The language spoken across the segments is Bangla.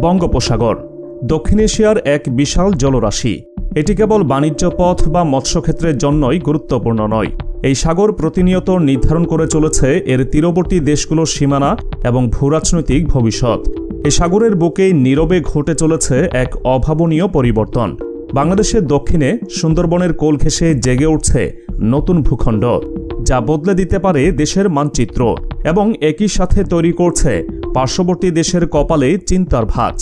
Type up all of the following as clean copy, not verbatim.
বঙ্গোপসাগর দক্ষিণ এশিয়ার এক বিশাল জলরাশি। এটি কেবল বাণিজ্য পথ বা মৎস্যক্ষেত্রের জন্যই গুরুত্বপূর্ণ নয়। এই সাগর প্রতিনিয়ত নির্ধারণ করে চলেছে এর তীরবর্তী দেশগুলোর সীমানা এবং ভূরাজনৈতিক ভবিষ্যৎ। এই সাগরের বুকেই নীরবে ঘটে চলেছে এক অভাবনীয় পরিবর্তন। বাংলাদেশের দক্ষিণে সুন্দরবনের কোল ঘেঁষে জেগে উঠছে নতুন ভূখণ্ড, যা বদলে দিতে পারে দেশের মানচিত্র এবং একই সাথে তৈরি করছে পার্শ্ববর্তী দেশের কপালে চিন্তার ভাঁজ।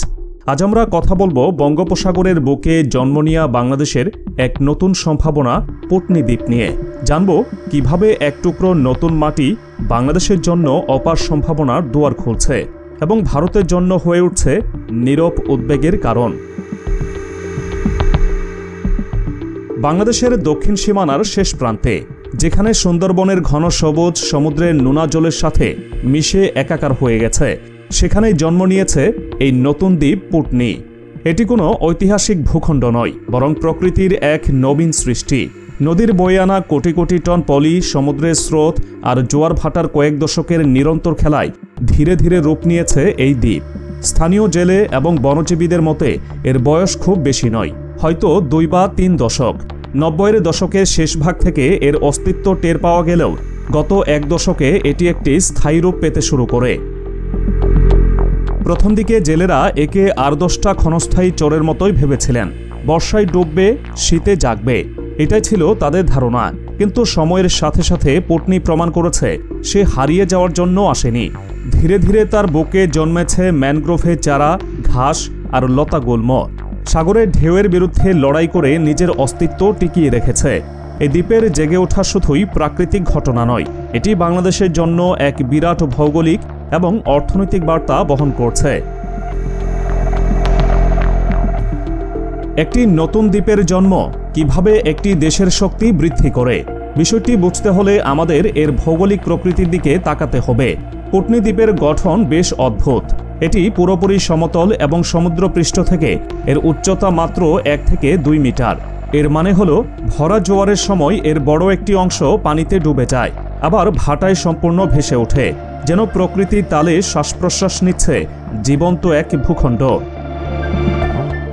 আজ আমরা কথা বলবো বঙ্গোপসাগরের বুকে জন্ম নেওয়া বাংলাদেশের এক নতুন সম্ভাবনা পুটনি দ্বীপ নিয়ে। জানব কিভাবে এক টুকরো নতুন মাটি বাংলাদেশের জন্য অপার সম্ভাবনার দুয়ার খুলছে এবং ভারতের জন্য হয়ে উঠছে নীরব উদ্বেগের কারণ। বাংলাদেশের দক্ষিণ সীমানার শেষ প্রান্তে, যেখানে সুন্দরবনের ঘন সবুজ সমুদ্রের নোনা জলের সাথে মিশে একাকার হয়ে গেছে, সেখানেই জন্ম নিয়েছে এই নতুন দ্বীপ পুটনি। এটি কোনো ঐতিহাসিক ভূখণ্ড নয়, বরং প্রকৃতির এক নবীন সৃষ্টি। নদীর বয়ে আনা কোটি কোটি টন পলি, সমুদ্রের স্রোত আর জোয়ার ভাটার কয়েক দশকের নিরন্তর খেলায় ধীরে ধীরে রূপ নিয়েছে এই দ্বীপ। স্থানীয় জেলে এবং বনজীবীদের মতে এর বয়স খুব বেশি নয়, হয়তো 2 বা 3 দশক। 90-এর দশকের শেষ ভাগ থেকে এর অস্তিত্ব টের পাওয়া গেলেও গত 1 দশকে এটি একটি স্থায়ী রূপ পেতে শুরু করে। প্রথম দিকে জেলেরা একে 8-10টা ক্ষণস্থায়ী চরের মতোই ভেবেছিলেন। বর্ষায় ডুববে, শীতে জাগবে, এটাই ছিল তাদের ধারণা। কিন্তু সময়ের সাথে সাথে পুটনি প্রমাণ করেছে সে হারিয়ে যাওয়ার জন্য আসেনি। ধীরে ধীরে তার বুকে জন্মেছে ম্যানগ্রোভের চারা, ঘাস আর লতাগুল্ম। সাগরের ঢেউয়ের বিরুদ্ধে লড়াই করে নিজের অস্তিত্ব টিকিয়ে রেখেছে। এই দ্বীপের জেগে ওঠা শুধুই প্রাকৃতিক ঘটনা নয়, এটি বাংলাদেশের জন্য এক বিরাট ভৌগোলিক এবং অর্থনৈতিক বার্তা বহন করছে। একটি নতুন দ্বীপের জন্ম কিভাবে একটি দেশের শক্তি বৃদ্ধি করে, বিষয়টি বুঝতে হলে আমাদের এর ভৌগোলিক প্রকৃতির দিকে তাকাতে হবে। পুটনি দ্বীপের গঠন বেশ অদ্ভুত। এটি পুরোপুরি সমতল এবং সমুদ্রপৃষ্ঠ থেকে এর উচ্চতা মাত্র 1 থেকে 2 মিটার। এর মানে হলো ভরা জোয়ারের সময় এর বড় একটি অংশ পানিতে ডুবে যায়, আবার ভাটায় সম্পূর্ণ ভেসে ওঠে, যেন প্রকৃতির তালে শ্বাস প্রশ্বাস নিচ্ছে জীবন্ত এক ভূখণ্ড।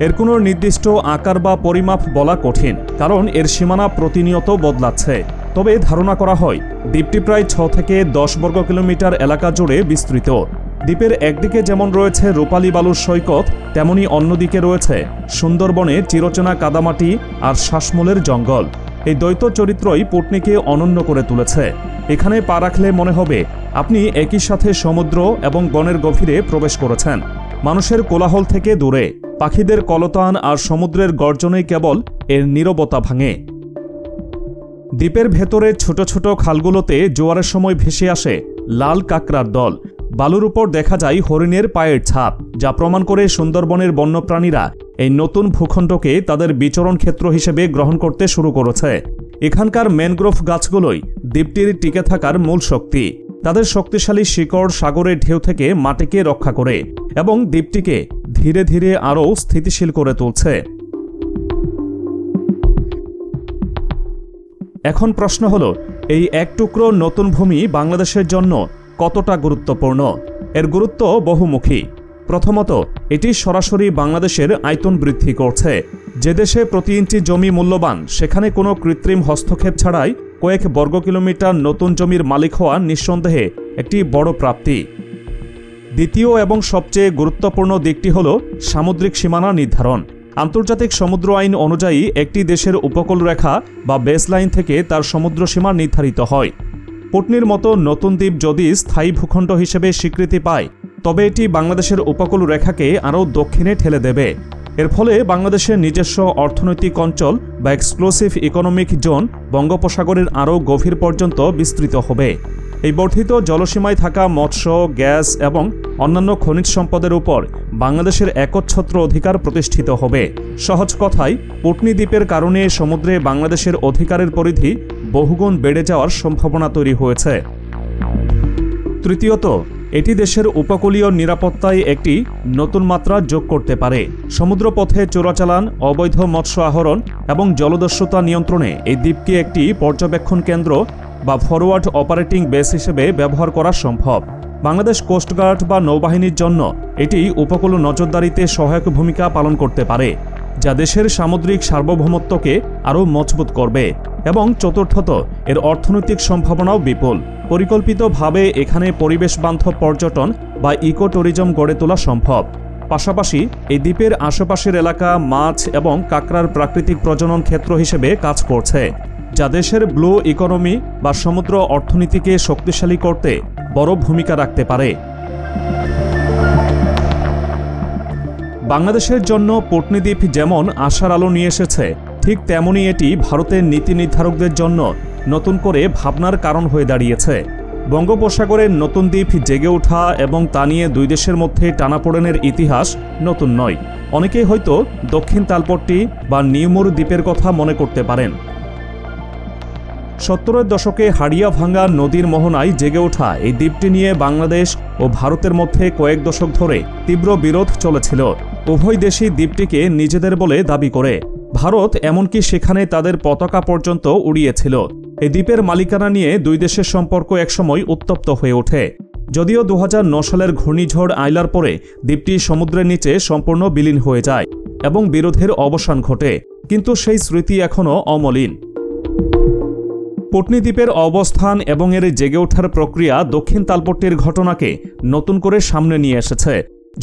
এর কোনো নির্দিষ্ট আকার বা পরিমাপ বলা কঠিন, কারণ এর সীমানা প্রতিনিয়ত বদলাচ্ছে। তবে ধারণা করা হয় দ্বীপটি প্রায় 6 থেকে 10 বর্গ কিলোমিটার এলাকা জুড়ে বিস্তৃত। দ্বীপের একদিকে যেমন রয়েছে রূপালী বালুর সৈকত, তেমনি অন্যদিকে রয়েছে সুন্দরবনে চিরচেনা কাদামাটি আর শ্বাসমূলের জঙ্গল। এই দ্বৈত চরিত্রই পুটনিকে অনন্য করে তুলেছে। এখানে পা রাখলে মনে হবে আপনি একই সাথে সমুদ্র এবং বনের গভীরে প্রবেশ করেছেন। মানুষের কোলাহল থেকে দূরে পাখিদের কলতান আর সমুদ্রের গর্জনেই কেবল এর নীরবতা ভাঙে। দ্বীপের ভেতরে ছোট ছোট খালগুলোতে জোয়ারের সময় ভেসে আসে লাল কাঁকড়ার দল। বালুর উপর দেখা যায় হরিণের পায়ের ছাপ, যা প্রমাণ করে সুন্দরবনের বন্যপ্রাণীরা এই নতুন ভূখণ্ডকে তাদের বিচরণ ক্ষেত্র হিসেবে গ্রহণ করতে শুরু করেছে। এখানকার ম্যানগ্রোভ গাছগুলোই দ্বীপটির টিকে থাকার মূল শক্তি। তাদের শক্তিশালী শিকড় সাগরের ঢেউ থেকে মাটিকে রক্ষা করে এবং দ্বীপটিকে ধীরে ধীরে আরও স্থিতিশীল করে তুলছে। এখন প্রশ্ন হলো, এই এক টুকরো নতুন ভূমি বাংলাদেশের জন্য কতটা গুরুত্বপূর্ণ? এর গুরুত্ব বহুমুখী। প্রথমত, এটি সরাসরি বাংলাদেশের আয়তন বৃদ্ধি করছে। যে দেশে প্রতি ইঞ্চি জমি মূল্যবান, সেখানে কোনো কৃত্রিম হস্তক্ষেপ ছাড়াই কয়েক বর্গ কিলোমিটার নতুন জমির মালিক হওয়া নিঃসন্দেহে একটি বড় প্রাপ্তি। দ্বিতীয় এবং সবচেয়ে গুরুত্বপূর্ণ দিকটি হল সামুদ্রিক সীমানা নির্ধারণ। আন্তর্জাতিক সমুদ্র আইন অনুযায়ী একটি দেশের উপকূল রেখা বা বেসলাইন থেকে তার সমুদ্র সীমা নির্ধারিত হয়। পুটনির মতো নতুন দ্বীপ যদি স্থায়ী ভূখণ্ড হিসেবে স্বীকৃতি পায়, তবে এটি বাংলাদেশের উপকূল রেখাকে আরও দক্ষিণে ঠেলে দেবে। এর ফলে বাংলাদেশের নিজস্ব অর্থনৈতিক অঞ্চল বা এক্সক্লুসিভ ইকোনমিক জোন বঙ্গোপসাগরের আরও গভীর পর্যন্ত বিস্তৃত হবে। এই বর্ধিত জলসীমায় থাকা মৎস্য, গ্যাস এবং অন্যান্য খনিজ সম্পদের উপর বাংলাদেশের একচ্ছত্র অধিকার প্রতিষ্ঠিত হবে। সহজ কথায়, পুটনি দ্বীপের কারণে সমুদ্রে বাংলাদেশের অধিকারের পরিধি বহুগুণ বেড়ে যাওয়ার সম্ভাবনা তৈরি হয়েছে। তৃতীয়ত, এটি দেশের উপকূলীয় নিরাপত্তায় একটি নতুন মাত্রা যোগ করতে পারে। সমুদ্রপথে চোরাচালান, অবৈধ মৎস্য আহরণ এবং জলদস্যুতা নিয়ন্ত্রণে এই দ্বীপকে একটি পর্যবেক্ষণ কেন্দ্র বা ফরওয়ার্ড অপারেটিং বেস হিসেবে ব্যবহার করা সম্ভব। বাংলাদেশ কোস্টগার্ড বা নৌবাহিনীর জন্য এটি উপকূল নজরদারিতে সহায়ক ভূমিকা পালন করতে পারে, যা দেশের সামুদ্রিক সার্বভৌমত্বকে আরও মজবুত করবে। এবং চতুর্থত, এর অর্থনৈতিক সম্ভাবনাও বিপুল। পরিকল্পিতভাবে এখানে পরিবেশ বান্ধব পর্যটন বা ইকো ট্যুরিজম গড়ে তোলা সম্ভব। পাশাপাশি এই দ্বীপের আশেপাশের এলাকা মাছ এবং কাঁকড়ার প্রাকৃতিক প্রজনন ক্ষেত্র হিসেবে কাজ করছে, যা দেশের ব্লু ইকোনমি বা সমুদ্র অর্থনীতিকে শক্তিশালী করতে বড় ভূমিকা রাখতে পারে। বাংলাদেশের জন্য পটনি দ্বীপ যেমন আশার আলো নিয়ে এসেছে, ঠিক তেমনই এটি ভারতের নীতি নির্ধারকদের জন্য নতুন করে ভাবনার কারণ হয়ে দাঁড়িয়েছে। বঙ্গোপসাগরের নতুন দ্বীপ জেগে ওঠা এবং তা নিয়ে দুই দেশের মধ্যে টানাপোড়েনের ইতিহাস নতুন নয়। অনেকেই হয়তো দক্ষিণ তালপট্টি বা নিউমুর দ্বীপের কথা মনে করতে পারেন। 70-এর দশকে হাড়িয়া ভাঙ্গা নদীর মোহনায় জেগে ওঠা এই দ্বীপটি নিয়ে বাংলাদেশ ও ভারতের মধ্যে কয়েক দশক ধরে তীব্র বিরোধ চলেছিল। উভয় দেশই দ্বীপটিকে নিজেদের বলে দাবি করে। ভারত এমনকি সেখানে তাদের পতাকা পর্যন্ত উড়িয়েছিল। এই দ্বীপের মালিকানা নিয়ে দুই দেশের সম্পর্ক একসময় উত্তপ্ত হয়ে ওঠে। যদিও 2009 সালের ঘূর্ণিঝড় আইলার পরে দ্বীপটি সমুদ্রের নিচে সম্পূর্ণ বিলীন হয়ে যায় এবং বিরোধের অবসান ঘটে, কিন্তু সেই স্মৃতি এখনও অমলিন। পটনি দ্বীপের অবস্থান এবং এর জেগে ওঠার প্রক্রিয়া দক্ষিণ তালপট্টির ঘটনাকে নতুন করে সামনে নিয়ে এসেছে।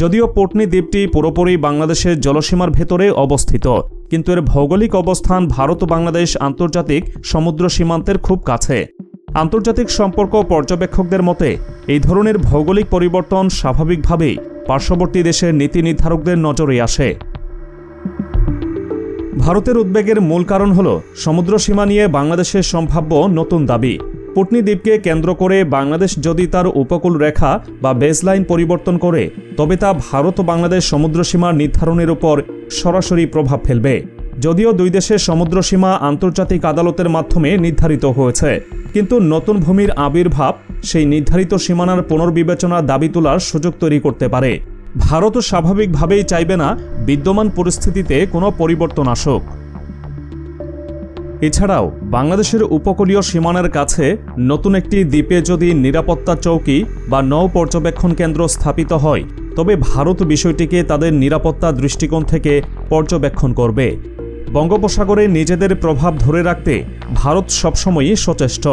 যদিও পটনি দ্বীপটি পুরোপুরি বাংলাদেশের জলসীমার ভেতরে অবস্থিত, কিন্তু এর ভৌগোলিক অবস্থান ভারত ও বাংলাদেশ আন্তর্জাতিক সমুদ্র সীমান্তের খুব কাছে। আন্তর্জাতিক সম্পর্ক পর্যবেক্ষকদের মতে এই ধরনের ভৌগোলিক পরিবর্তন স্বাভাবিকভাবেই পার্শ্ববর্তী দেশের নীতি নির্ধারকদের নজরে আসে। ভারতের উদ্বেগের মূল কারণ হল সমুদ্র সীমা নিয়ে বাংলাদেশের সম্ভাব্য নতুন দাবি। পটনি দ্বীপকে কেন্দ্র করে বাংলাদেশ যদি তার উপকূল রেখা বা বেসলাইন পরিবর্তন করে, তবে তা ভারত ও বাংলাদেশ সমুদ্রসীমা নির্ধারণের উপর সরাসরি প্রভাব ফেলবে। যদিও দুই দেশের সমুদ্রসীমা আন্তর্জাতিক আদালতের মাধ্যমে নির্ধারিত হয়েছে, কিন্তু নতুন ভূমির আবির্ভাব সেই নির্ধারিত সীমানার পুনর্বিবেচনার দাবি তোলার সুযোগ তৈরি করতে পারে। ভারত স্বাভাবিকভাবেই চাইবে না বিদ্যমান পরিস্থিতিতে কোনো পরিবর্তন আসুক। এছাড়াও বাংলাদেশের উপকূলীয় সীমানার কাছে নতুন একটি দ্বীপে যদি নিরাপত্তা চৌকি বা নৌ পর্যবেক্ষণ কেন্দ্র স্থাপিত হয়, তবে ভারত বিষয়টিকে তাদের নিরাপত্তা দৃষ্টিকোণ থেকে পর্যবেক্ষণ করবে। বঙ্গোপসাগরে নিজেদের প্রভাব ধরে রাখতে ভারত সবসময়ই সচেষ্ট।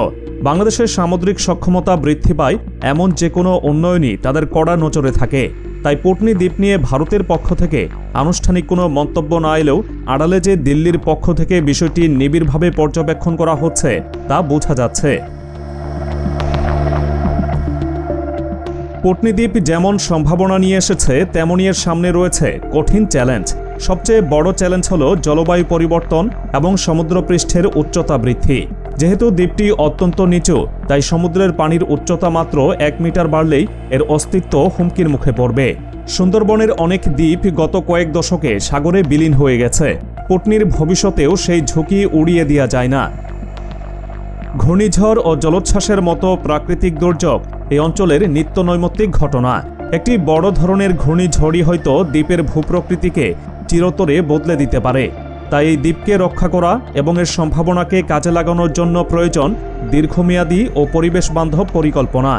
বাংলাদেশের সামুদ্রিক সক্ষমতা বৃদ্ধি পায় এমন যে কোনো উন্নয়নই তাদের কড়া নজরে থাকে। তাই পটনি দ্বীপ নিয়ে ভারতের পক্ষ থেকে আনুষ্ঠানিক কোনো মন্তব্য না এলেও আড়ালে যে দিল্লির পক্ষ থেকে বিষয়টি নিবিড়ভাবে পর্যবেক্ষণ করা হচ্ছে তা বোঝা যাচ্ছে। পটনি দ্বীপ যেমন সম্ভাবনা নিয়ে এসেছে, তেমনই এর সামনে রয়েছে কঠিন চ্যালেঞ্জ। সবচেয়ে বড় চ্যালেঞ্জ হল জলবায়ু পরিবর্তন এবং সমুদ্রপৃষ্ঠের উচ্চতা বৃদ্ধি। যেহেতু দ্বীপটি অত্যন্ত নিচু, তাই সমুদ্রের পানির উচ্চতা মাত্র 1 মিটার বাড়লেই এর অস্তিত্ব হুমকির মুখে পড়বে। সুন্দরবনের অনেক দ্বীপ গত কয়েক দশকে সাগরে বিলীন হয়ে গেছে। পটনির ভবিষ্যতেও সেই ঝুঁকি উড়িয়ে দেওয়া যায় না। ঘূর্ণিঝড় ও জলোচ্ছ্বাসের মতো প্রাকৃতিক দুর্যোগ এই অঞ্চলের নিত্য নৈমিত্তিক ঘটনা। একটি বড় ধরনের ঘূর্ণিঝড়ই হয়তো দ্বীপের ভূপ্রকৃতিকে চিরতরে বদলে দিতে পারে। তাই এই দ্বীপকে রক্ষা করা এবং এর সম্ভাবনাকে কাজে লাগানোর জন্য প্রয়োজন দীর্ঘমেয়াদী ও পরিবেশ বান্ধব পরিকল্পনা।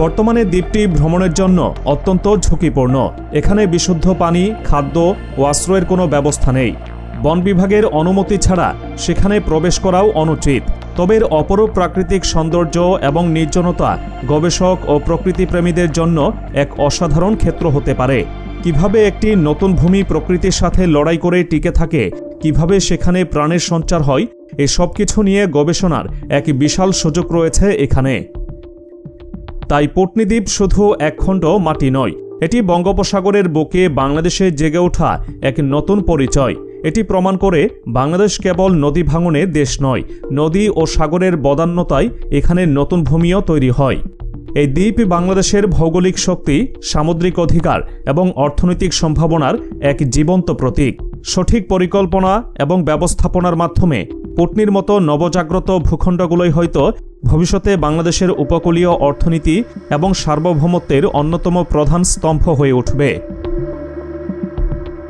বর্তমানে দ্বীপটি ভ্রমণের জন্য অত্যন্ত ঝুঁকিপূর্ণ। এখানে বিশুদ্ধ পানি, খাদ্য ও আশ্রয়ের কোনো ব্যবস্থা নেই। বন বিভাগের অনুমতি ছাড়া সেখানে প্রবেশ করাও অনুচিত। তবে এর অপরূপ প্রাকৃতিক সৌন্দর্য এবং নির্জনতা গবেষক ও প্রকৃতিপ্রেমীদের জন্য এক অসাধারণ ক্ষেত্র হতে পারে। কিভাবে একটি নতুন ভূমি প্রকৃতির সাথে লড়াই করে টিকে থাকে, কিভাবে সেখানে প্রাণের সঞ্চার হয়, এই সব কিছু নিয়ে গবেষণার এক বিশাল সুযোগ রয়েছে এখানে। তাই পটনি দ্বীপ শুধু একখণ্ড মাটি নয়, এটি বঙ্গোপসাগরের বুকে বাংলাদেশে জেগে ওঠা এক নতুন পরিচয়। এটি প্রমাণ করে বাংলাদেশ কেবল নদী ভাঙনে দেশ নয়, নদী ও সাগরের বদান্যতায় এখানে নতুন ভূমিও তৈরি হয়। এই দ্বীপ বাংলাদেশের ভৌগোলিক শক্তি, সামুদ্রিক অধিকার এবং অর্থনৈতিক সম্ভাবনার এক জীবন্ত প্রতীক। সঠিক পরিকল্পনা এবং ব্যবস্থাপনার মাধ্যমে পটনির মতো নবজাগ্রত ভূখণ্ডগুলোই হয়তো ভবিষ্যতে বাংলাদেশের উপকূলীয় অর্থনীতি এবং সার্বভৌমত্বের অন্যতম প্রধান স্তম্ভ হয়ে উঠবে।